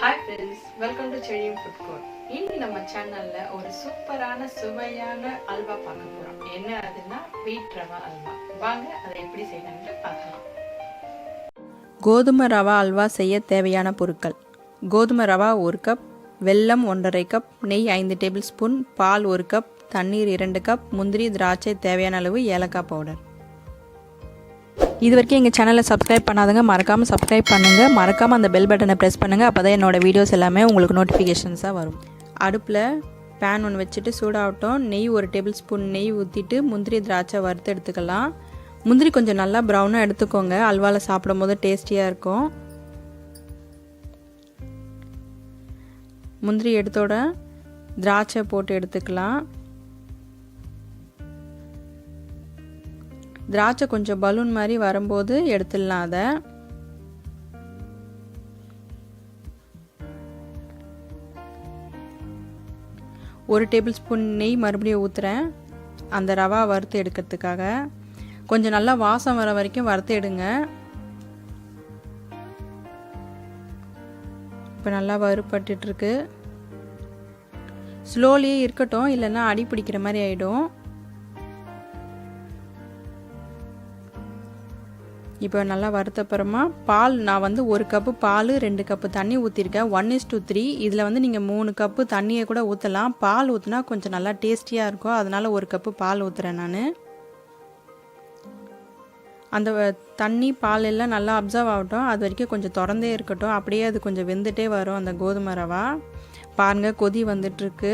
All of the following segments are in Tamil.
Hi friends, welcome to Cherryum Food Court. இன்னி நம்ம சேனல்ல ஒரு சூப்பரான சுவையான அல்வா பார்க்க போறோம். என்ன அதுன்னா வீட் ரவா அல்வா. வாங்க அதை எப்படி செய்யணும்னு பார்க்கலாம். கோதுமை ரவா அல்வா செய்ய தேவையான பொருட்கள்: கோதுமை ரவா 1 கப், வெல்லம் 1.5 கப், நெய் 5 டேபிள் ஸ்பூன், பால் 1 கப், தண்ணீர் 2 கப், முந்திரி திராட்சை தேவையான அளவு, ஏலக்காய் பவுடர். இது வரைக்கும் எங்கள் சேனலை சப்ஸ்கிரைப் பண்ணாதவங்க மறக்காமல் சப்ஸ்கிரைப் பண்ணுங்கள். மறக்காமல் அந்த பெல் பட்டனை ப்ரெஸ் பண்ணுங்கள். அப்போ தான் என்னோடய வீடியோஸ் எல்லாமே உங்களுக்கு நோட்டிஃபிகேஷன்ஸாக வரும். அடுப்பில் பேன் ஒன்று வச்சுட்டு சூடாகட்டும். நெய் 1 டேபிள் ஸ்பூன் நெய் ஊற்றிட்டு முந்திரி திராட்சை வறுத்து எடுத்துக்கலாம். முந்திரி கொஞ்சம் நல்லா ப்ரௌனாக எடுத்துக்கோங்க, அல்வாவில் சாப்பிடும் போது டேஸ்டியாக இருக்கும். முந்திரி எடுத்தோட திராட்சை போட்டு எடுத்துக்கலாம். திராட்சை கொஞ்சம் பலூன் மாதிரி வரும்போது எடுத்துடலாம். அதை ஒரு டேபிள் ஸ்பூன் நெய் மறுபடியும் ஊற்றுறேன், அந்த ரவா வறுத்து எடுக்கிறதுக்காக. கொஞ்சம் நல்லா வாசம் வர வரைக்கும் வறுத்து எடுங்க. இப்போ நல்லா வறுபட்டுருக்கு. ஸ்லோலியே இருக்கட்டும், இல்லைன்னா அடி பிடிக்கிற மாதிரி ஆகிடும். இப்போ நல்லா வறுத்தப்புறமா பால், நான் வந்து 1 கப்பு பால் 2 கப்பு தண்ணி ஊற்றிருக்கேன். 1:3. இதில் வந்து நீங்கள் 3 கப்பு தண்ணியை கூட ஊற்றலாம். பால் ஊற்றினா கொஞ்சம் நல்லா டேஸ்டியாக இருக்கும், அதனால் 1 கப்பு பால் ஊற்றுறேன் நான். அந்த தண்ணி பால் எல்லாம் நல்லா அப்சர்வ் ஆகட்டும், அது வரைக்கும் கொஞ்சம் திறந்தே இருக்கட்டும். அப்படியே அது கொஞ்சம் வெந்துட்டே வரும் அந்த கோதுமை ரவா. பாருங்கள், கொதி வந்துட்டுருக்கு.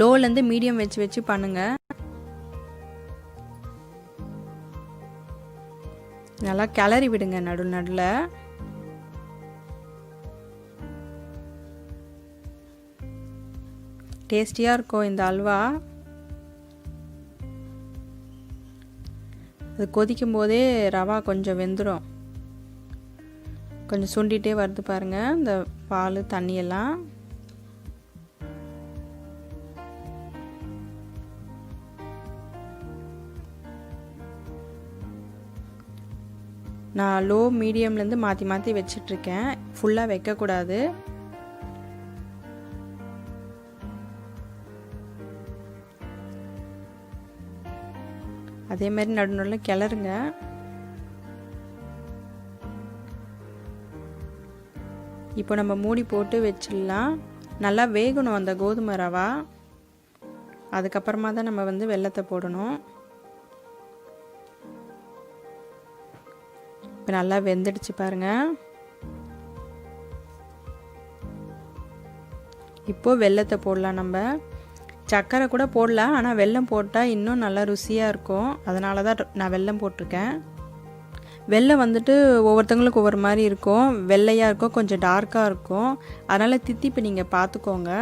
லோலேருந்து மீடியம் வச்சு வச்சு பண்ணுங்கள். நல்லா கிளறி விடுங்க நடுவில். டேஸ்டியாக இருக்கும் இந்த அல்வா. அது கொதிக்கும் போதே ரவா கொஞ்சம் வெந்துடும். கொஞ்சம் சுண்டிகிட்டே வருது பாருங்கள் இந்த பால் தண்ணியெல்லாம். நான் லோ மீடியம்லேருந்து மாற்றி மாற்றி வச்சிட்ருக்கேன், ஃபுல்லாக வைக்கக்கூடாது. அதே மாதிரி நடுநடுவில் கிளறுங்க. இப்போ நம்ம மூடி போட்டு வச்சிடலாம். நல்லா வேகணும் அந்த கோதுமை ரவா. அதுக்கப்புறமா தான் நம்ம வந்து வெல்லத்தை போடணும். இப்போ நல்லா வெந்துடுச்சு பாருங்கள். இப்போது வெல்லத்தை போடலாம். நம்ம சர்க்கரை கூட போடலாம், ஆனால் வெல்லம் போட்டால் இன்னும் நல்லா ருசியாக இருக்கும். அதனால தான் நான் வெல்லம் போட்டிருக்கேன். வெல்லம் வந்துட்டு ஒவ்வொருத்தவங்களுக்கு ஒவ்வொரு மாதிரி இருக்கும். வெள்ளையாக இருக்கும், கொஞ்சம் டார்க்காக இருக்கும். அதனால் தித்திப்பு நீங்கள் பார்த்துக்கோங்க.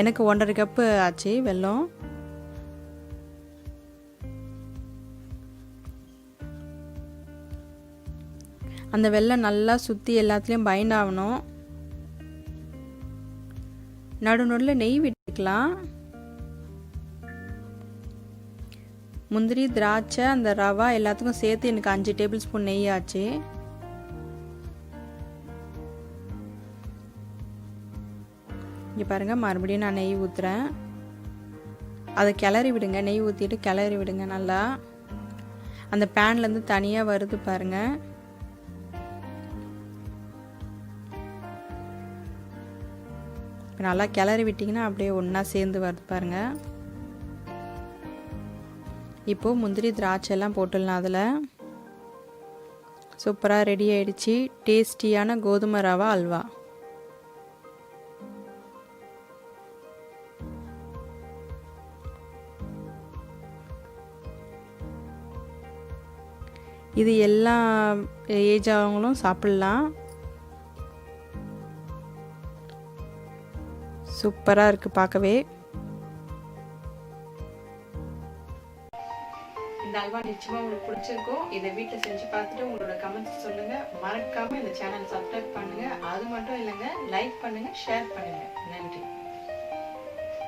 எனக்கு 1.5 கப்பு ஆச்சு வெல்லம். அந்த வெல்லம் நல்லா சுற்றி எல்லாத்துலேயும் பைண்ட் ஆகணும். நடுநடுவில் நெய் விட்டுக்கலாம். முந்திரி திராட்சை அந்த ரவா எல்லாத்துக்கும் சேர்த்து எனக்கு 5 டேபிள் ஸ்பூன் நெய் ஆச்சு. இங்கே பாருங்கள், மறுபடியும் நான் நெய் ஊற்றுறேன். அதை கிளறி விடுங்க, நெய் ஊற்றிட்டு கிளறி விடுங்க நல்லா. அந்த பேன்லேருந்து தனியாக வருது பாருங்கள். நல்லா கிளறி விட்டிங்கன்னா அப்படியே ஒன்றா சேர்ந்து வருது பாருங்கள். இப்போது முந்திரி திராட்சை எல்லாம் போட்டுடலாம். அதில் சூப்பராக ரெடி ஆயிடுச்சு டேஸ்டியான கோதுமை ரவா அல்வா. இது எல்லா ஏஜ் ஆனவங்களும் சாப்பிட்லாம். சூப்பராக இருக்குது பார்க்கவே. இந்த அல்வா நிச்சயமாக உங்களுக்கு பிடிச்சிருக்கும். இதை வீட்டில் செஞ்சு பார்த்துட்டு உங்களோட கமெண்ட்ஸ் சொல்லுங்கள். மறக்காமல் இந்த சேனல் சப்ஸ்கிரைப் பண்ணுங்கள். அது மட்டும் இல்லைங்க, லைக் பண்ணுங்கள், ஷேர் பண்ணுங்கள். நன்றி.